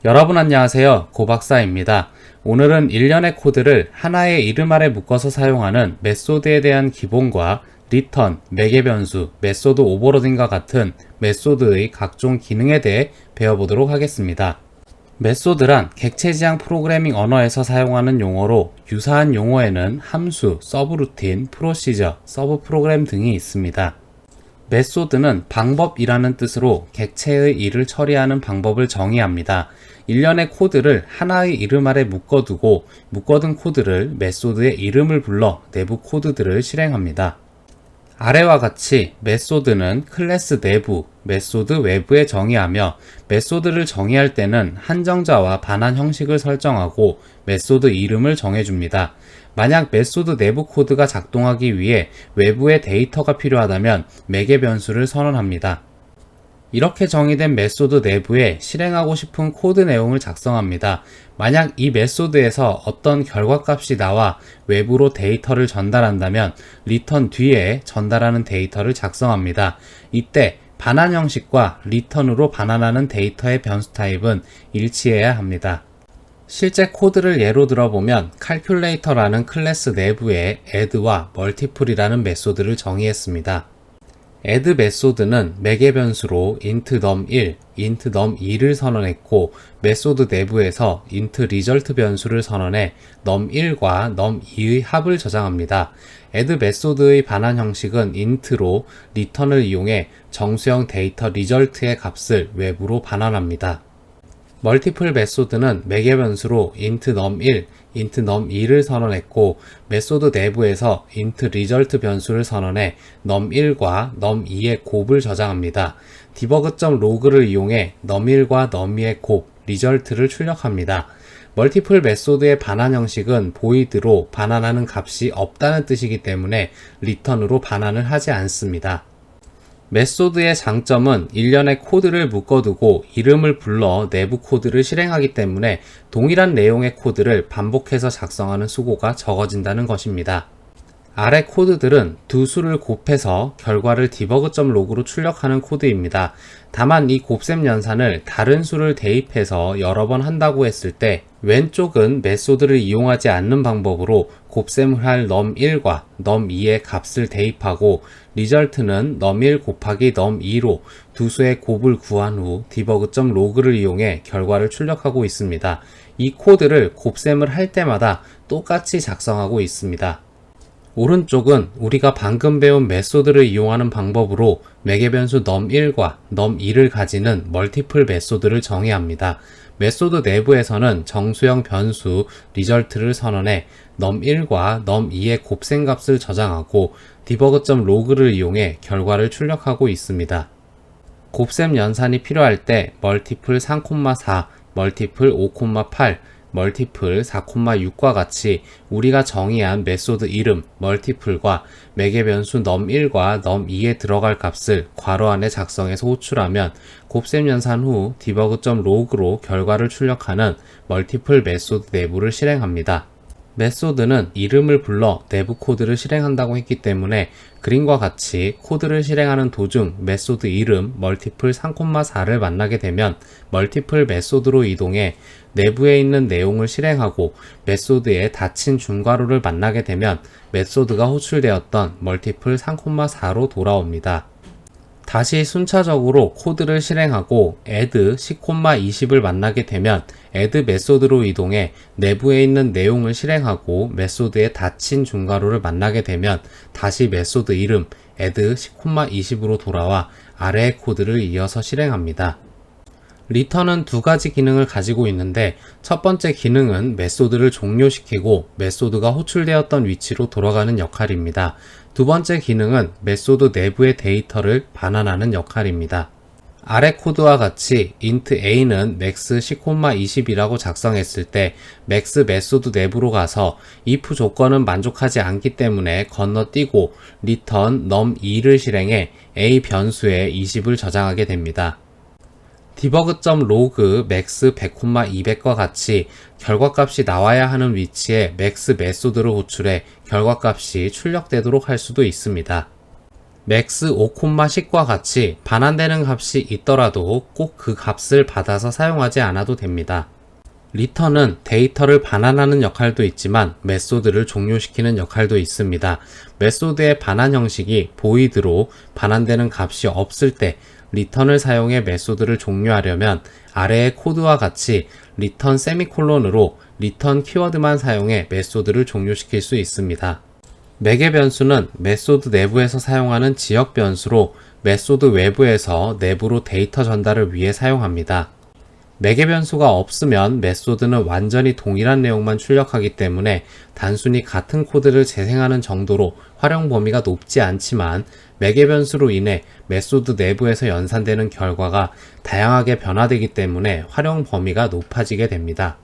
여러분 안녕하세요. 고박사입니다. 오늘은 일련의 코드를 하나의 이름 아래 묶어서 사용하는 메소드에 대한 기본과 리턴, 매개 변수, 메소드 오버로딩과 같은 메소드의 각종 기능에 대해 배워보도록 하겠습니다. 메소드란 객체지향 프로그래밍 언어에서 사용하는 용어로 유사한 용어에는 함수, 서브루틴, 프로시저, 서브 프로그램 등이 있습니다. 메소드는 방법이라는 뜻으로 객체의 일을 처리하는 방법을 정의합니다. 일련의 코드를 하나의 이름 아래 묶어두고 묶어둔 코드를 메소드의 이름을 불러 내부 코드들을 실행합니다. 아래와 같이 메소드는 클래스 내부, 메소드 외부에 정의하며 메소드를 정의할 때는 한정자와 반환 형식을 설정하고 메소드 이름을 정해줍니다. 만약 메소드 내부 코드가 작동하기 위해 외부의 데이터가 필요하다면 매개 변수를 선언합니다. 이렇게 정의된 메소드 내부에 실행하고 싶은 코드 내용을 작성합니다. 만약 이 메소드에서 어떤 결과값이 나와 외부로 데이터를 전달한다면 리턴 뒤에 전달하는 데이터를 작성합니다. 이때 반환 형식과 리턴으로 반환하는 데이터의 변수 타입은 일치해야 합니다. 실제 코드를 예로 들어보면 calculator라는 클래스 내부에 add와 multiple이라는 메소드를 정의했습니다. add 메소드는 매개 변수로 int num1, int num2를 선언했고 메소드 내부에서 int result 변수를 선언해 num1과 num2의 합을 저장합니다. add 메소드의 반환 형식은 int로 return을 이용해 정수형 데이터 result의 값을 외부로 반환합니다. 멀티플 메소드는 매개 변수로 int num1, int num2를 선언했고 메소드 내부에서 int result 변수를 선언해 num1과 num2의 곱을 저장합니다. debug.log를 이용해 num1과 num2의 곱, result를 출력합니다. 멀티플 메소드의 반환 형식은 void로 반환하는 값이 없다는 뜻이기 때문에 return으로 반환을 하지 않습니다. 메소드의 장점은 일련의 코드를 묶어두고 이름을 불러 내부 코드를 실행하기 때문에 동일한 내용의 코드를 반복해서 작성하는 수고가 적어진다는 것입니다. 아래 코드들은 두 수를 곱해서 결과를 debug.log로 출력하는 코드입니다. 다만 이 곱셈 연산을 다른 수를 대입해서 여러 번 한다고 했을 때 왼쪽은 메소드를 이용하지 않는 방법으로 곱셈을 할 num1과 num2의 값을 대입하고 리절트는 num1 곱하기 num2로 두 수의 곱을 구한 후 debug.log를 이용해 결과를 출력하고 있습니다. 이 코드를 곱셈을 할 때마다 똑같이 작성하고 있습니다. 오른쪽은 우리가 방금 배운 메소드를 이용하는 방법으로 매개 변수 num1과 num2를 가지는 멀티플 메소드를 정의합니다. 메소드 내부에서는 정수형 변수 result를 선언해 num1과 num2의 곱셈 값을 저장하고 debug.log를 이용해 결과를 출력하고 있습니다. 곱셈 연산이 필요할 때 멀티플 3,4, 멀티플 5,8, 멀티플 4,6과 같이 우리가 정의한 메소드 이름 멀티플과 매개 변수 num1과 num2에 들어갈 값을 괄호 안에 작성해서 호출하면 곱셈 연산 후 debug.log로 결과를 출력하는 멀티플 메소드 내부를 실행합니다. 메소드는 이름을 불러 내부 코드를 실행한다고 했기 때문에 그림과 같이 코드를 실행하는 도중 메소드 이름 멀티플 3,4를 만나게 되면 멀티플 메소드로 이동해 내부에 있는 내용을 실행하고 메소드에 닫힌 중괄호를 만나게 되면 메소드가 호출되었던 멀티플 3,4로 돌아옵니다. 다시 순차적으로 코드를 실행하고 add 10,20을 만나게 되면 add 메소드로 이동해 내부에 있는 내용을 실행하고 메소드에 닫힌 중괄호를 만나게 되면 다시 메소드 이름 add 10,20으로 돌아와 아래의 코드를 이어서 실행합니다. return은 두 가지 기능을 가지고 있는데 첫 번째 기능은 메소드를 종료시키고 메소드가 호출되었던 위치로 돌아가는 역할입니다. 두 번째 기능은 메소드 내부의 데이터를 반환하는 역할입니다. 아래 코드와 같이 int a는 max 10,20이라고 작성했을 때 max 메소드 내부로 가서 if 조건은 만족하지 않기 때문에 건너뛰고 return num2를 실행해 a 변수에 20을 저장하게 됩니다. debug.log max 100,200과 같이 결과값이 나와야 하는 위치에 max 메소드를 호출해 결과값이 출력되도록 할 수도 있습니다. max 5,10과 같이 반환되는 값이 있더라도 꼭 그 값을 받아서 사용하지 않아도 됩니다. 리턴은 데이터를 반환하는 역할도 있지만 메소드를 종료시키는 역할도 있습니다. 메소드의 반환 형식이 void로 반환되는 값이 없을 때 리턴을 사용해 메소드를 종료하려면 아래의 코드와 같이 리턴 세미콜론으로 리턴 키워드만 사용해 메소드를 종료시킬 수 있습니다. 매개 변수는 메소드 내부에서 사용하는 지역 변수로 메소드 외부에서 내부로 데이터 전달을 위해 사용합니다. 매개 변수가 없으면 메소드는 완전히 동일한 내용만 출력하기 때문에 단순히 같은 코드를 재생하는 정도로 활용 범위가 높지 않지만 매개 변수로 인해 메소드 내부에서 연산되는 결과가 다양하게 변화되기 때문에 활용 범위가 높아지게 됩니다.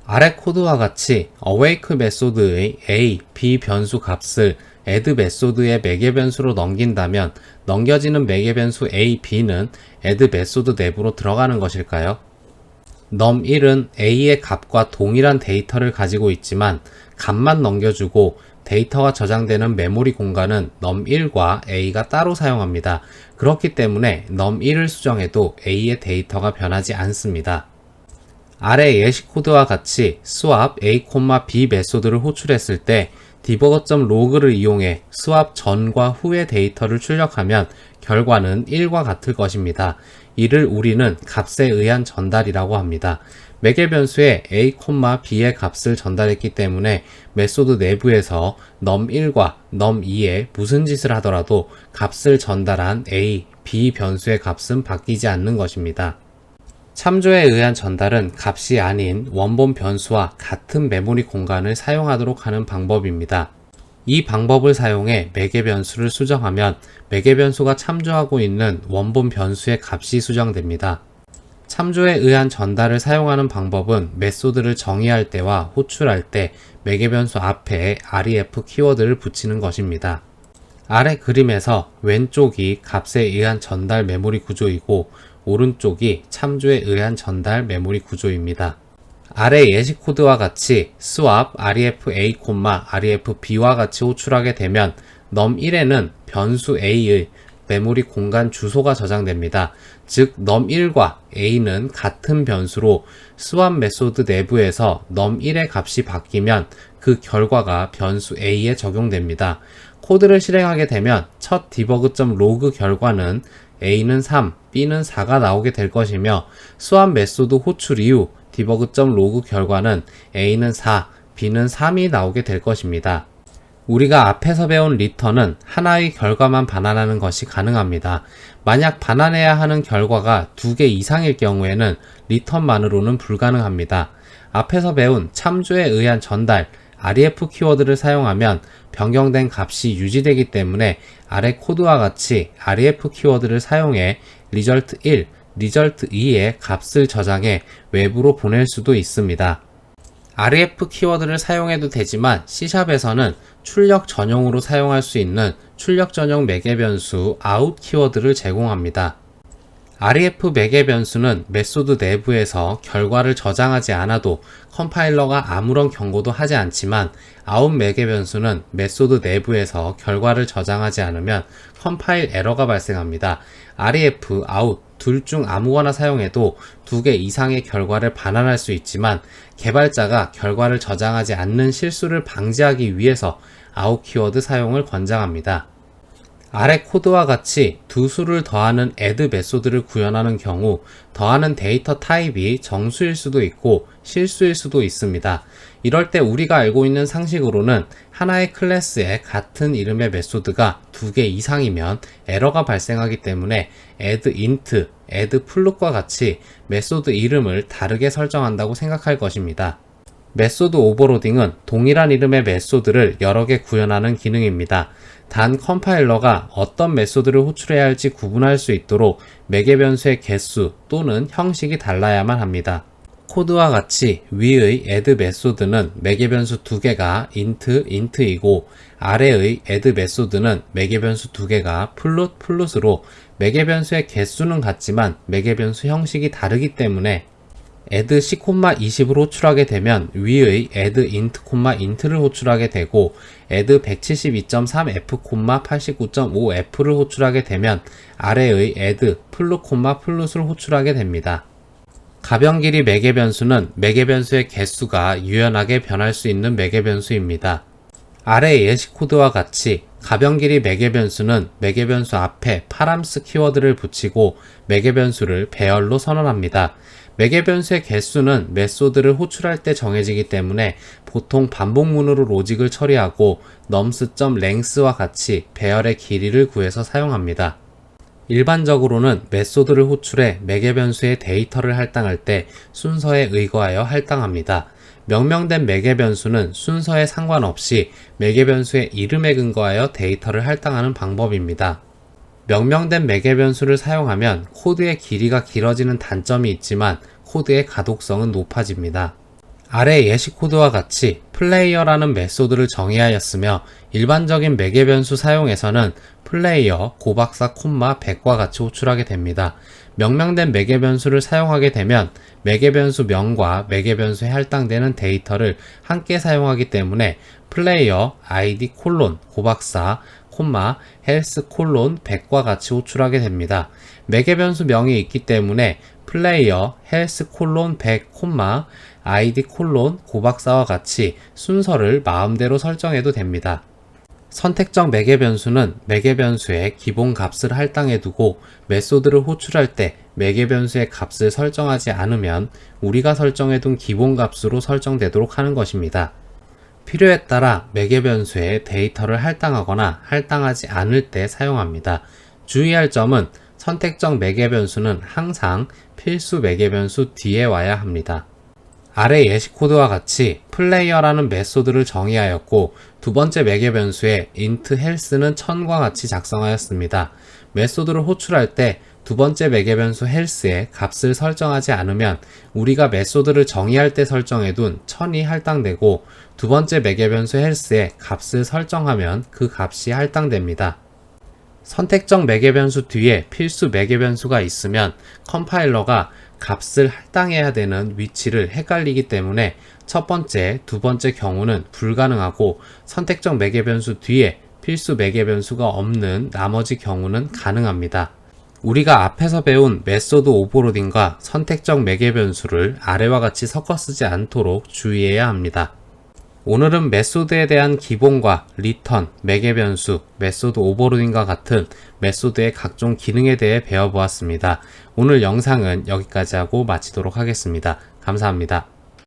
아래 코드와 같이 awake 메소드의 a, b 변수 값을 add 메소드의 매개 변수로 넘긴다면 넘겨지는 매개 변수 a, b는 add 메소드 내부로 들어가는 것일까요? num1은 a의 값과 동일한 데이터를 가지고 있지만 값만 넘겨주고 데이터가 저장되는 메모리 공간은 num1과 a가 따로 사용합니다. 그렇기 때문에 num1을 수정해도 a의 데이터가 변하지 않습니다. 아래 예시 코드와 같이 swap a, b 메소드를 호출했을 때 debugger.log를 이용해 swap 전과 후의 데이터를 출력하면 결과는 1과 같을 것입니다. 이를 우리는 값에 의한 전달이라고 합니다. 매개 변수에 a, b의 값을 전달했기 때문에 메소드 내부에서 num1과 num2에 무슨 짓을 하더라도 값을 전달한 a, b 변수의 값은 바뀌지 않는 것입니다. 참조에 의한 전달은 값이 아닌 원본 변수와 같은 메모리 공간을 사용하도록 하는 방법입니다. 이 방법을 사용해 매개 변수를 수정하면 매개 변수가 참조하고 있는 원본 변수의 값이 수정됩니다. 참조에 의한 전달을 사용하는 방법은 메소드를 정의할 때와 호출할 때 매개 변수 앞에 ref 키워드를 붙이는 것입니다. 아래 그림에서 왼쪽이 값에 의한 전달 메모리 구조이고 오른쪽이 참조에 의한 전달 메모리 구조입니다. 아래 예시 코드와 같이 swap ref a, ref b와 같이 호출하게 되면 num1에는 변수 a의 메모리 공간 주소가 저장됩니다. 즉 num1과 a는 같은 변수로 swap 메소드 내부에서 num1의 값이 바뀌면 그 결과가 변수 a에 적용됩니다. 코드를 실행하게 되면 첫 debug.log 결과는 a는 3, b는 4가 나오게 될 것이며 swap 메소드 호출 이후 debug.log 결과는 a는 4, b는 3이 나오게 될 것입니다. 우리가 앞에서 배운 return은 하나의 결과만 반환하는 것이 가능합니다. 만약 반환해야 하는 결과가 2개 이상일 경우에는 return만으로는 불가능합니다. 앞에서 배운 참조에 의한 전달, ref 키워드를 사용하면 변경된 값이 유지되기 때문에 아래 코드와 같이 ref 키워드를 사용해 result 1, result 2의 값을 저장해 외부로 보낼 수도 있습니다. ref 키워드를 사용해도 되지만 C샵에서는 출력 전용으로 사용할 수 있는 출력 전용 매개 변수 out 키워드를 제공합니다. ref 매개 변수는 메소드 내부에서 결과를 저장하지 않아도 컴파일러가 아무런 경고도 하지 않지만 out 매개 변수는 메소드 내부에서 결과를 저장하지 않으면 컴파일 에러가 발생합니다. ref, out 둘 중 아무거나 사용해도 2개 이상의 결과를 반환할 수 있지만 개발자가 결과를 저장하지 않는 실수를 방지하기 위해서 out 키워드 사용을 권장합니다. 아래 코드와 같이 두 수를 더하는 add 메소드를 구현하는 경우 더하는 데이터 타입이 정수일 수도 있고 실수일 수도 있습니다. 이럴 때 우리가 알고 있는 상식으로는 하나의 클래스에 같은 이름의 메소드가 2개 이상이면 에러가 발생하기 때문에 add int, add flut과 같이 메소드 이름을 다르게 설정한다고 생각할 것입니다. 메소드 오버로딩은 동일한 이름의 메소드를 여러 개 구현하는 기능입니다. 단 컴파일러가 어떤 메소드를 호출해야 할지 구분할 수 있도록 매개 변수의 개수 또는 형식이 달라야만 합니다. 코드와 같이 위의 add 메소드는 매개 변수 2개가 int, int이고 아래의 add 메소드는 매개 변수 2개가 float, float으로 매개 변수의 개수는 같지만 매개 변수 형식이 다르기 때문에 add c,20을 호출하게 되면 위의 add int,int를 호출하게 되고 add 172.3f, 89.5f를 호출하게 되면 아래의 add flut, flut을 호출하게 됩니다. 가변 길이 매개 변수는 매개 변수의 개수가 유연하게 변할 수 있는 매개 변수입니다. 아래 예시 코드와 같이 가변 길이 매개 변수는 매개 변수 앞에 params 키워드를 붙이고 매개 변수를 배열로 선언합니다. 매개 변수의 개수는 메소드를 호출할 때 정해지기 때문에 보통 반복문으로 로직을 처리하고 nums.length와 같이 배열의 길이를 구해서 사용합니다. 일반적으로는 메소드를 호출해 매개 변수의 데이터를 할당할 때 순서에 의거하여 할당합니다. 명명된 매개 변수는 순서에 상관없이 매개 변수의 이름에 근거하여 데이터를 할당하는 방법입니다. 명명된 매개 변수를 사용하면 코드의 길이가 길어지는 단점이 있지만 코드의 가독성은 높아집니다. 아래 예시 코드와 같이 플레이어라는 메소드를 정의하였으며 일반적인 매개 변수 사용에서는 플레이어, 고박사, 100과 같이 호출하게 됩니다. 명명된 매개 변수를 사용하게 되면 매개 변수 명과 매개 변수에 할당되는 데이터를 함께 사용하기 때문에 플레이어, id, 고박사, health, 100과 같이 호출하게 됩니다. 매개 변수 명이 있기 때문에 플레이어, health, 100, id, 고박사와 같이 순서를 마음대로 설정해도 됩니다. 선택적 매개 변수는 매개 변수의 기본 값을 할당해 두고 메소드를 호출할 때 매개 변수의 값을 설정하지 않으면 우리가 설정해 둔 기본 값으로 설정되도록 하는 것입니다. 필요에 따라 매개 변수에 데이터를 할당하거나 할당하지 않을 때 사용합니다. 주의할 점은 선택적 매개 변수는 항상 필수 매개 변수 뒤에 와야 합니다. 아래 예시 코드와 같이 플레이어라는 메소드를 정의하였고 두 번째 매개 변수에 int health는 1000과 같이 작성하였습니다. 메소드를 호출할 때 두 번째 매개 변수 health에 값을 설정하지 않으면 우리가 메소드를 정의할 때 설정해둔 1000이 할당되고 두 번째 매개 변수 health에 값을 설정하면 그 값이 할당됩니다. 선택적 매개 변수 뒤에 필수 매개 변수가 있으면 컴파일러가 값을 할당해야 되는 위치를 헷갈리기 때문에 첫 번째, 두 번째 경우는 불가능하고 선택적 매개 변수 뒤에 필수 매개 변수가 없는 나머지 경우는 가능합니다. 우리가 앞에서 배운 메소드 오버로딩과 선택적 매개 변수를 아래와 같이 섞어 쓰지 않도록 주의해야 합니다. 오늘은 메소드에 대한 기본과 리턴, 매개 변수, 메소드 오버로딩과 같은 메소드의 각종 기능에 대해 배워보았습니다. 오늘 영상은 여기까지 하고 마치도록 하겠습니다. 감사합니다.